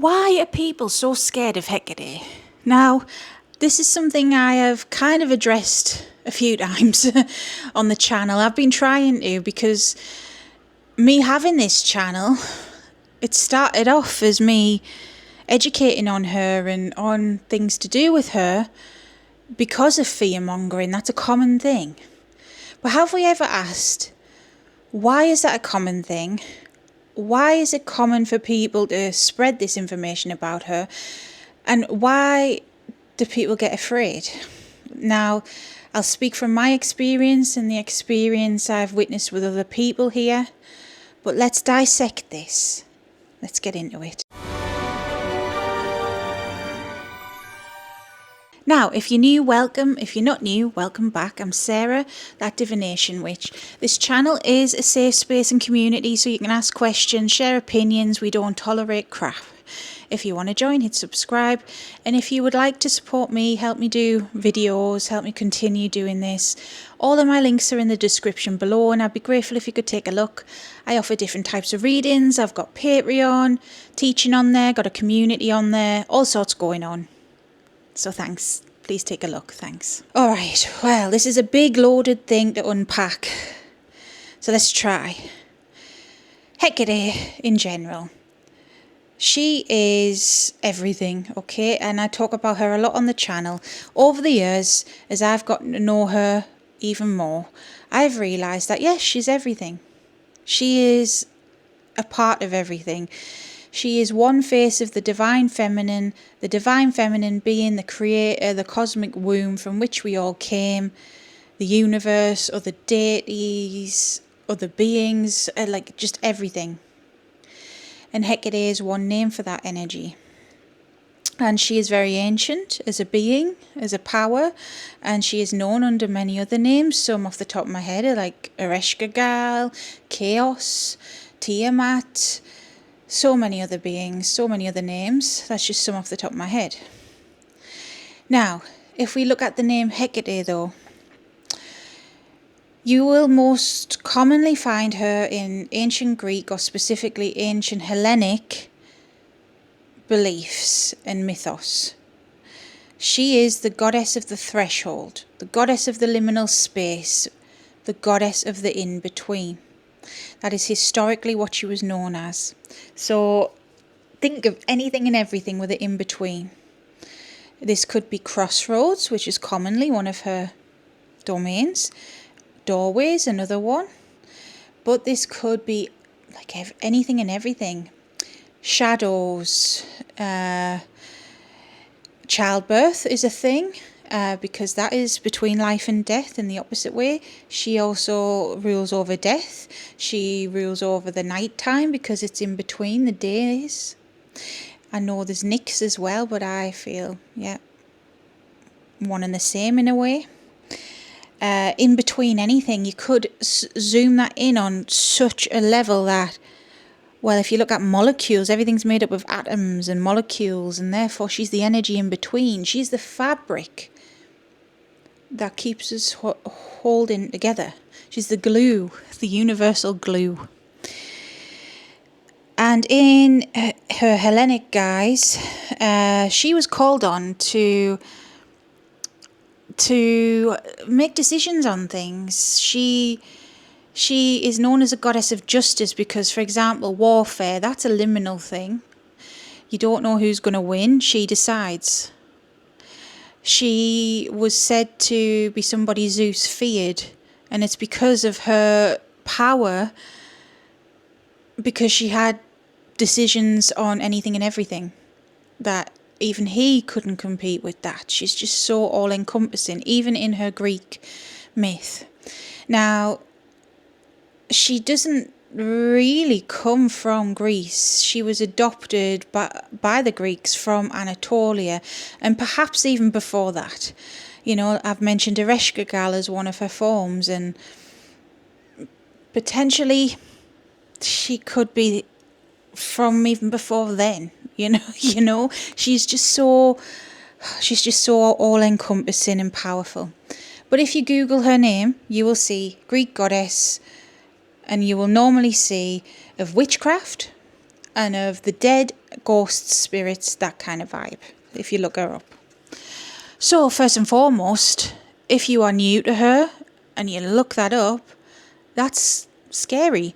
Why are people so scared of Hecate? Now, this is something I have kind of addressed a few times on the channel. I've been trying to, because me having this channel, it started off as me educating on her and on things to do with her because of fear mongering. That's a common thing. But have we ever asked, why is that a common thing? Why is it common for people to spread this information about her? And why do people get afraid? Now, I'll speak from my experience and the experience I've witnessed with other people here. But let's dissect this. Let's get into it. Now, if you're new, welcome. If you're not new, welcome back. I'm Sarah, that divination witch. This channel is a safe space and community, so you can ask questions, share opinions. We don't tolerate crap. If you want to join, hit subscribe. And if you would like to support me, help me do videos, help me continue doing this, all of my links are in the description below, and I'd be grateful if you could take a look. I offer different types of readings. I've got Patreon, teaching on there, got a community on there, all sorts going on. So thanks. Please take a look. Thanks. All right. Well, this is a big loaded thing to unpack. So let's try. Hecate in general. She is everything, okay? And I talk about her a lot on the channel. Over the years, as I've gotten to know her even more, I've realised that, yes, she's everything. She is a part of everything. She is one face of the divine feminine being the creator, the cosmic womb from which we all came, the universe, other deities, other beings, like just everything. And Hecate is one name for that energy. And she is very ancient as a being, as a power, and she is known under many other names. Some off the top of my head are like Ereshkigal, Chaos, Tiamat, so many other beings, so many other names. That's just some off the top of my head. Now, if we look at the name Hecate though, you will most commonly find her in ancient Greek, or specifically ancient Hellenic beliefs and mythos. She is the goddess of the threshold, the goddess of the liminal space, the goddess of the in-between. That is historically what she was known as. So think of anything and everything with an in-between. This could be crossroads, which is commonly one of her domains. Doorways, another one. But this could be like anything and everything. Shadows. Childbirth is a thing. Because that is between life and death in the opposite way. She also rules over death. She rules over the night time because it's in between the days. I know there's Nyx as well, but I feel, yeah, one and the same in a way. In between anything, you could zoom that in on such a level that, well, if you look at molecules, everything's made up of atoms and molecules, and therefore she's the energy in between. She's the fabric that keeps us holding together. She's the glue, the universal glue. And in her Hellenic guise, she was called on to make decisions on things. She is known as a goddess of justice because, for example, warfare, that's a liminal thing. You don't know who's going to win. She decides. She was said to be somebody Zeus feared, and it's because of her power, because she had decisions on anything and everything, that even he couldn't compete with that. She's just so all-encompassing, even in her Greek myth. Now, she doesn't really come from Greece. She was adopted by the Greeks from Anatolia, and perhaps even before that. You know, I've mentioned Ereshkigal as one of her forms, and potentially she could be from even before then. You know, she's just so all-encompassing and powerful. But if you Google her name, you will see Greek goddess, and you will normally see of witchcraft and of the dead ghosts, spirits, that kind of vibe, if you look her up. So first and foremost, if you are new to her and you look that up, that's scary,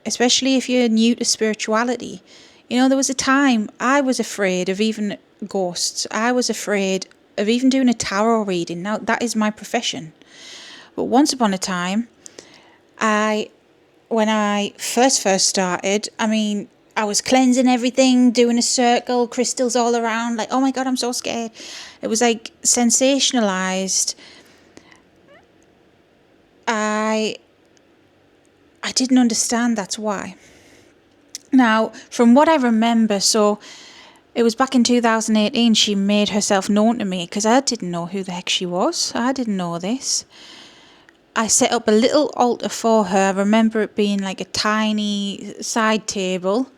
especially if you're new to spirituality. You know, there was a time I was afraid of even ghosts. I was afraid of even doing a tarot reading. Now, that is my profession. But once upon a time, when I first started, I was cleansing everything, doing a circle, crystals all around, like, oh my God, I'm so scared. It was like sensationalized. I didn't understand that's why. Now, from what I remember, so it was back in 2018, she made herself known to me because I didn't know who the heck she was. I didn't know this. I set up a little altar for her. I remember it being like a tiny side table.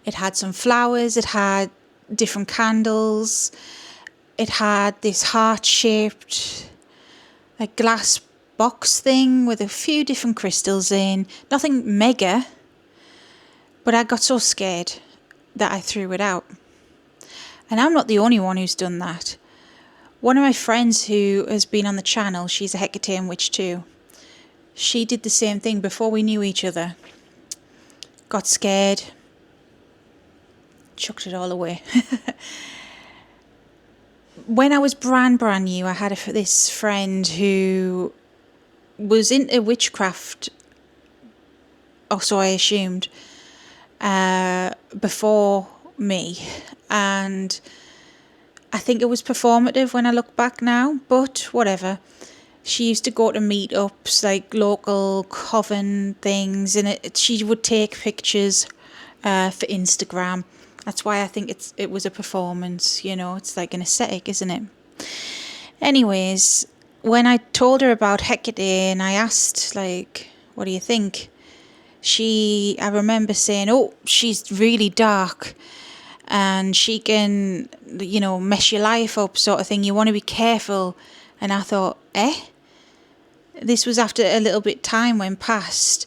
It had some flowers, it had different candles, it had this heart-shaped like glass box thing with a few different crystals in. Nothing mega, but I got so scared that I threw it out. And I'm not the only one who's done that. One of my friends who has been on the channel, she's a Hecate witch too. She did the same thing before we knew each other. Got scared, chucked it all away. When I was brand new, I had this friend who was into witchcraft, or so I assumed, before me. And I think it was performative when I look back now, but whatever. She used to go to meetups, like local coven things, and she would take pictures for Instagram. That's why I think it was a performance, you know, it's like an aesthetic, isn't it? Anyways, when I told her about Hecate and I asked, like, what do you think? I remember saying, oh, she's really dark and she can, you know, mess your life up sort of thing. You want to be careful. And I thought, This was after a little bit time went past.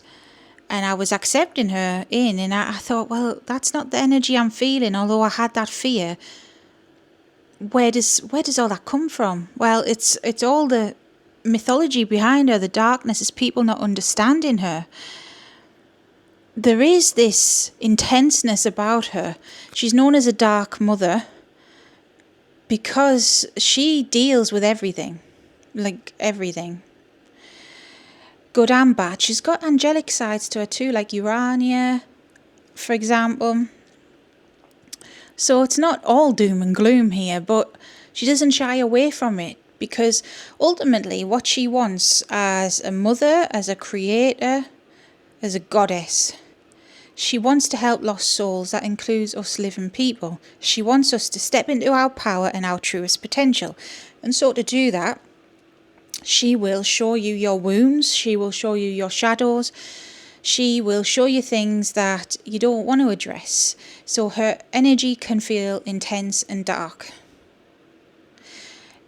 And I was accepting her in, and I thought, well, that's not the energy I'm feeling, although I had that fear. Where does all that come from? Well, it's all the mythology behind her, the darkness, is people not understanding her. There is this intenseness about her. She's known as a dark mother because she deals with everything, like everything. Good and bad. She's got angelic sides to her too, like Urania, for example. So it's not all doom and gloom here, but she doesn't shy away from it because ultimately what she wants as a mother, as a creator, as a goddess, she wants to help lost souls. That includes us living people. She wants us to step into our power and our truest potential. And so to do that, she will show you your wounds, she will show you your shadows, she will show you things that you don't want to address. So her energy can feel intense and dark.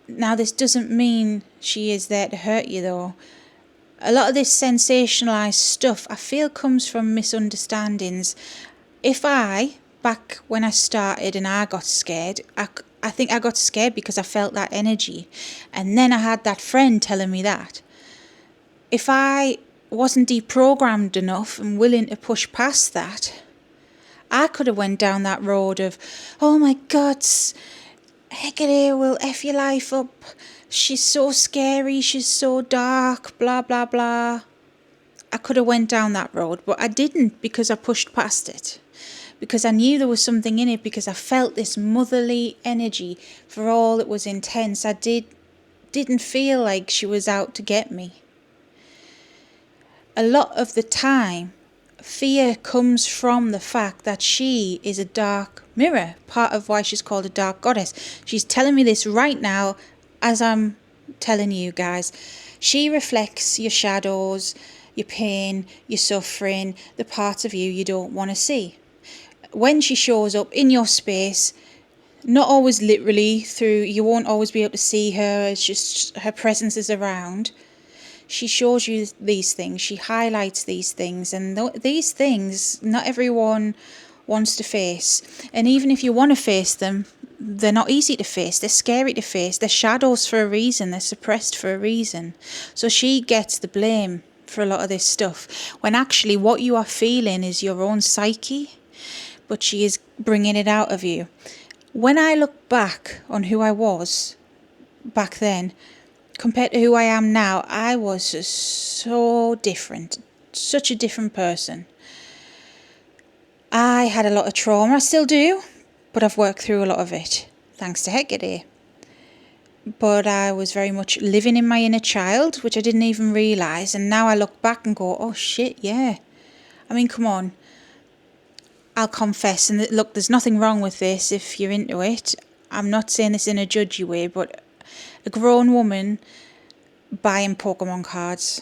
Now, this doesn't mean she is there to hurt you though. A lot of this sensationalized stuff I feel comes from misunderstandings. Back when I started and I got scared, I think I got scared because I felt that energy. And then I had that friend telling me that. If I wasn't deprogrammed enough and willing to push past that, I could have went down that road of, oh my God, Hecate will F your life up. She's so scary, she's so dark, blah, blah, blah. I could have went down that road, but I didn't because I pushed past it. Because I knew there was something in it, because I felt this motherly energy for all it was intense. I didn't feel like she was out to get me. A lot of the time, fear comes from the fact that she is a dark mirror, part of why she's called a dark goddess. She's telling me this right now as I'm telling you guys. She reflects your shadows, your pain, your suffering, the parts of you don't want to see. When she shows up in your space, not always literally you won't always be able to see her, it's just her presence is around. She shows you these things, she highlights these things, and these things, not everyone wants to face. And even if you want to face them, they're not easy to face. They're scary to face. They're shadows for a reason. They're suppressed for a reason. So she gets the blame for a lot of this stuff, when actually what you are feeling is your own psyche, but she is bringing it out of you. When I look back on who I was back then compared to who I am now, I was just so different, such a different person. I had a lot of trauma, I still do, but I've worked through a lot of it, thanks to Hecate. But I was very much living in my inner child, which I didn't even realise, and now I look back and go, oh shit, yeah. I mean, come on. I'll confess, and look, there's nothing wrong with this if you're into it. I'm not saying this in a judgy way, but a grown woman buying Pokemon cards.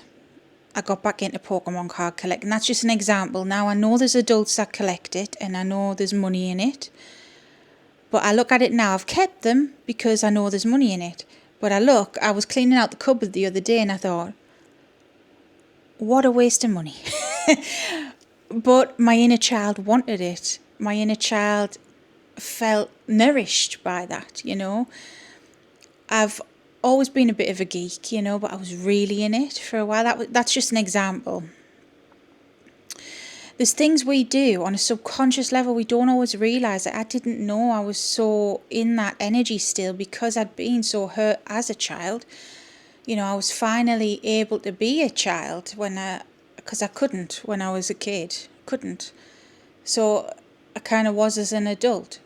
I got back into Pokemon card collecting. That's just an example. Now I know there's adults that collect it, and I know there's money in it. But I look at it now, I've kept them because I know there's money in it. But I was cleaning out the cupboard the other day and I thought, what a waste of money. But my inner child wanted it. My inner child felt nourished by that, I've always been a bit of a geek, but I was really in it for a while. That's just an example. There's things we do on a subconscious level we don't always realise that I didn't know I was so in that energy still because I'd been so hurt as a child. I was finally able to be a child because I couldn't when I was a kid. Couldn't. So I kind of was as an adult.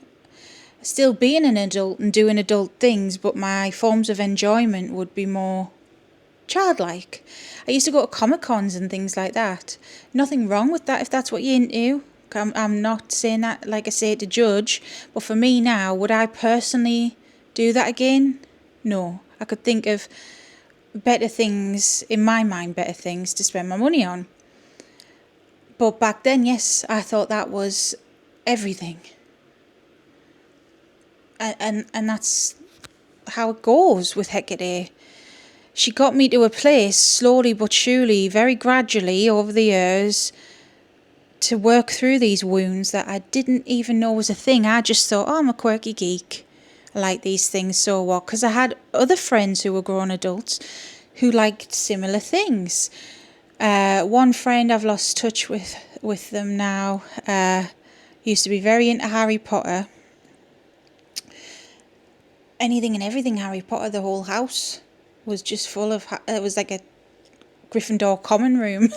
Still being an adult and doing adult things, but my forms of enjoyment would be more childlike. I used to go to Comic-Cons and things like that. Nothing wrong with that if that's what you're into. I'm not saying that, like I say, to judge. But for me now, would I personally do that again? No. I could think of better things, in my mind, better things to spend my money on. But back then, yes, I thought that was everything. And that's how it goes with Hecate. She got me to a place, slowly but surely, very gradually over the years, to work through these wounds that I didn't even know was a thing. I just thought, I'm a quirky geek. I like these things, so what? Because I had other friends who were grown adults who liked similar things. One friend, I've lost touch with them now, used to be very into Harry Potter. Anything and everything Harry Potter, the whole house was just full of, it was like a Gryffindor common room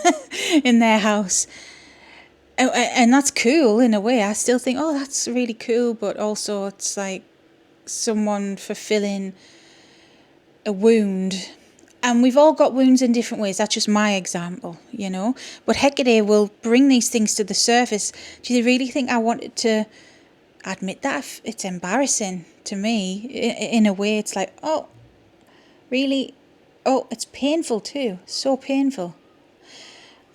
in their house. And that's cool in a way. I still think, oh, that's really cool, but also it's like someone fulfilling a wound. And we've all got wounds in different ways. That's just my example, But Hecate will bring these things to the surface. Do you really think I wanted to admit that? It's embarrassing to me. In a way, it's like, oh, really? Oh, it's painful too. So painful.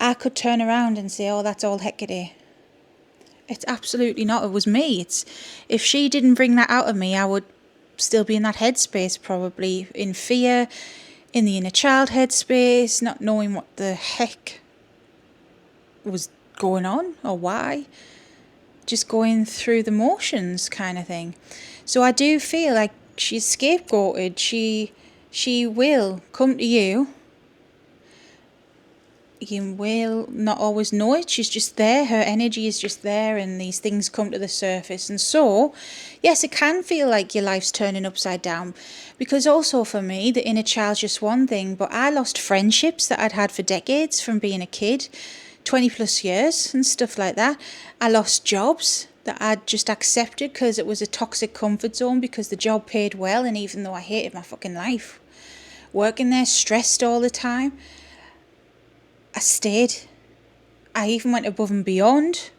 I could turn around and say, oh, that's all Hecate. It's absolutely not. It was me. If she didn't bring that out of me, I would still be in that headspace, probably in fear, in the inner child headspace, not knowing what the heck was going on or why. Just going through the motions kind of thing. So I do feel like she's scapegoated. She will come to you. You will not always know it. She's just there. Her energy is just there, and these things come to the surface. And so, yes, it can feel like your life's turning upside down. Because also for me, the inner child's just one thing, but I lost friendships that I'd had for decades from being a kid, 20 plus years and stuff like that. I lost jobs that I'd just accepted because it was a toxic comfort zone because the job paid well, and even though I hated my fucking life, working there, stressed all the time, I stayed. I even went above and beyond.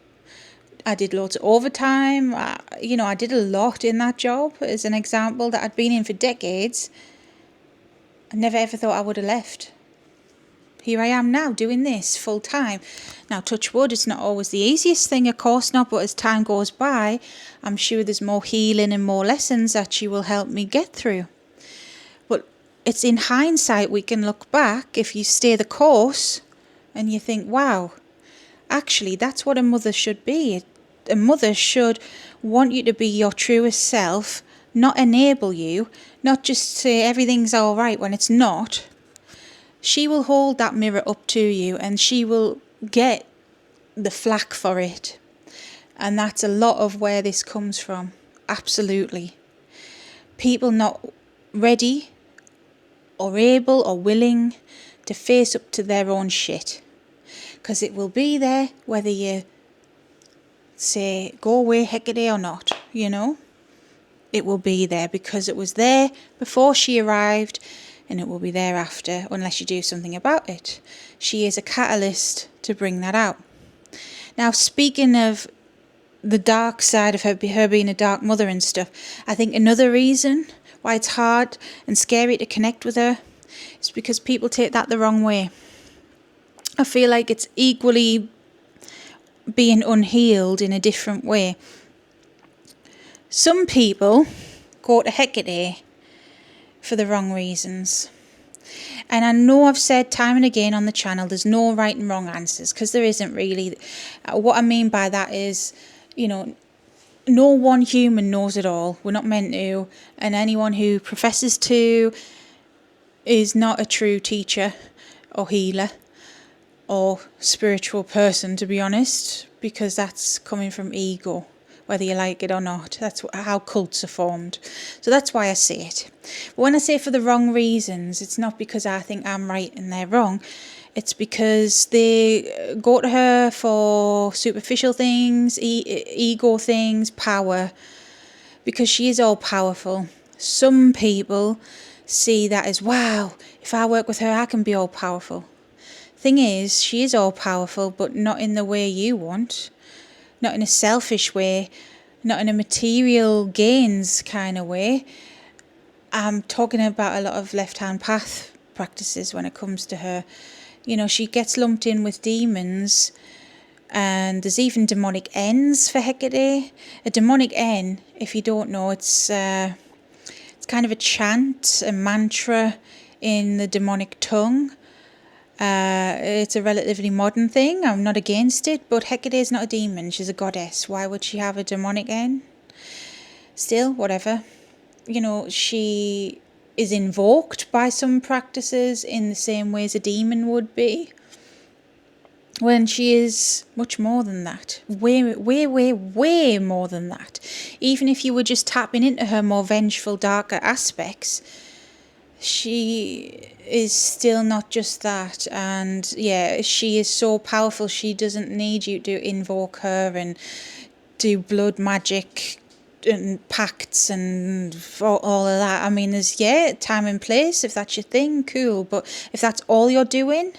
I did loads of overtime. I did a lot in that job, as an example, that I'd been in for decades. I never ever thought I would have left. Here I am now doing this full time. Now, touch wood, it's not always the easiest thing, of course not, but as time goes by, I'm sure there's more healing and more lessons that she will help me get through. But it's in hindsight we can look back, if you stay the course, and you think, wow, actually, that's what a mother should be. a mother should want you to be your truest self, not enable you, not just say everything's all right when it's not. She will hold that mirror up to you and she will get the flack for it. And that's a lot of where this comes from. Absolutely. People not ready or able or willing to face up to their own shit. Because it will be there whether you say, go away Hecate or not, you know. It will be there because it was there before she arrived and it will be there after unless you do something about it. She is a catalyst to bring that out. Now, speaking of the dark side of her being a dark mother and stuff, I think another reason why it's hard and scary to connect with her is because people take that the wrong way. I feel like it's equally being unhealed in a different way. Some people go to Hecate for the wrong reasons. And I know I've said time and again on the channel there's no right and wrong answers, because there isn't really. What I mean by that is, you know, no one human knows it all. We're not meant to. And anyone who professes to is not a true teacher or healer or spiritual person, to be honest, because that's coming from ego, whether you like it or not. That's how cults are formed. So that's why I say it. But when I say for the wrong reasons, it's not because I think I'm right and they're wrong. It's because they go to her for superficial things, ego things, power, because she is all powerful. Some people see that as, wow, if I work with her, I can be all powerful. Thing is, she is all powerful, but not in the way you want. Not in a selfish way, not in a material gains kind of way. I'm talking about a lot of left-hand path practices when it comes to her. You know, she gets lumped in with demons, and there's even demonic N's for Hecate. A demonic N, if you don't know, it's kind of a chant, a mantra in the demonic tongue. It's a relatively modern thing. I'm not against it, but Hecate is not a demon. She's a goddess. Why would she have a demonic N? Still, whatever. You know, she is invoked by some practices in the same way as a demon would be, when she is much more than that. Way more than that. Even if you were just tapping into her more vengeful, darker aspects, she is still not just that. And yeah, she is so powerful, she doesn't need you to invoke her and do blood magic and pacts and all of that. I mean, there's, yeah, time and place. If that's your thing, cool. But if that's all you're doing,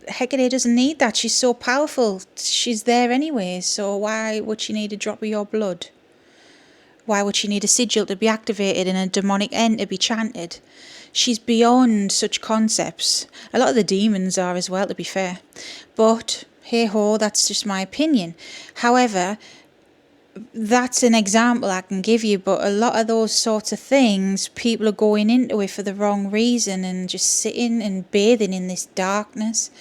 Hecate doesn't need that. She's so powerful. She's there anyway. So why would she need a drop of your blood? Why would she need a sigil to be activated and a demonic N to be chanted? She's beyond such concepts. A lot of the demons are as well, to be fair. But hey ho, that's just my opinion. However, that's an example I can give you, but a lot of those sorts of things, people are going into it for the wrong reason and just sitting and bathing in this darkness.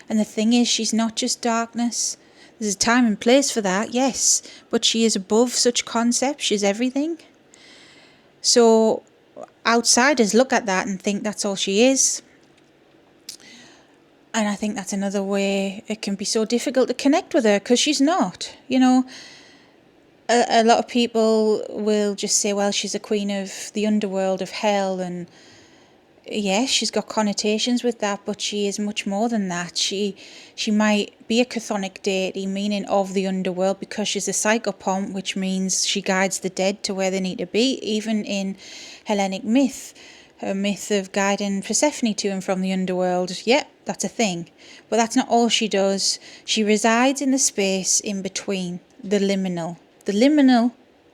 And the thing is, she's not just darkness. There's a time and place for that, yes, but she is above such concepts. She's everything. So outsiders look at that and think that's all she is. And I think that's another way it can be so difficult to connect with her, because she's not, you know. A lot of people will just say, well, she's a queen of the underworld, of hell, and yes, she's got connotations with that, but she is much more than that. She might be a chthonic deity, meaning of the underworld, because she's a psychopomp, which means she guides the dead to where they need to be. Even in Hellenic myth, a myth of guiding Persephone to and from the underworld, that's a thing. But that's not all she does. She resides in the space in between, the liminal. The liminal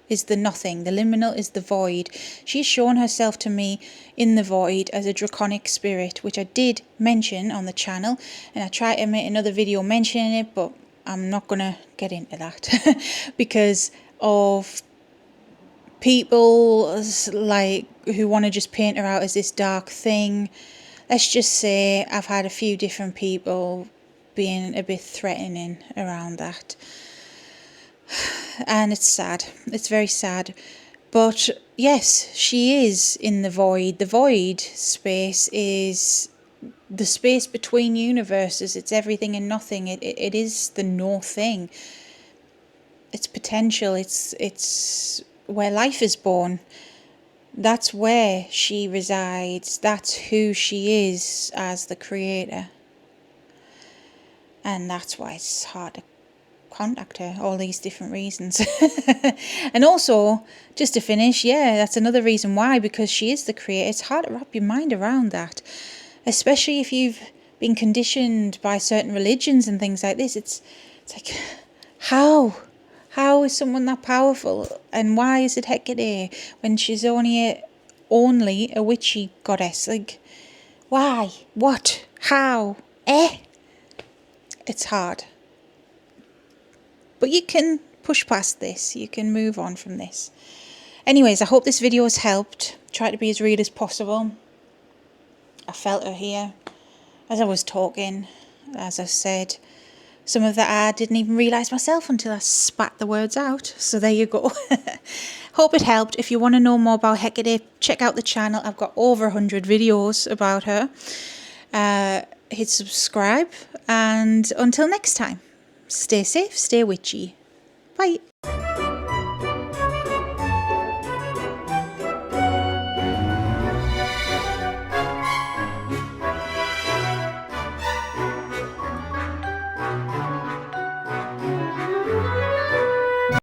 is the nothing. The liminal is the void. She's shown herself to me in the void as a draconic spirit, which I did mention on the channel, and I tried to make another video mentioning it, but I'm not going to get into that because of people like who want to just paint her out as this dark thing. Let's just say I've had a few different people being a bit threatening around that. And it's sad. It's very sad. But yes, she is in the void. The void space is the space between universes. It's everything and nothing. It is the no thing. It's potential. It's where life is born. That's where she resides. That's who she is as the creator. And that's why it's hard to contact her, all these different reasons. And also, just to finish, yeah, that's another reason why, because she is the creator. It's hard to wrap your mind around that, especially if you've been conditioned by certain religions and things like this. It's like, how is someone that powerful, and why is it Hecate when she's only a witchy goddess? Like, why, what, how, it's hard. But you can push past this. You can move on from this. Anyways, I hope this video has helped. Try to be as real as possible. I felt her here as I was talking. As I said, some of that I didn't even realise myself until I spat the words out. So there you go. Hope it helped. If you want to know more about Hecate, check out the channel. I've got over 100 videos about her. Hit subscribe. And until next time. Stay safe, stay witchy. Bye.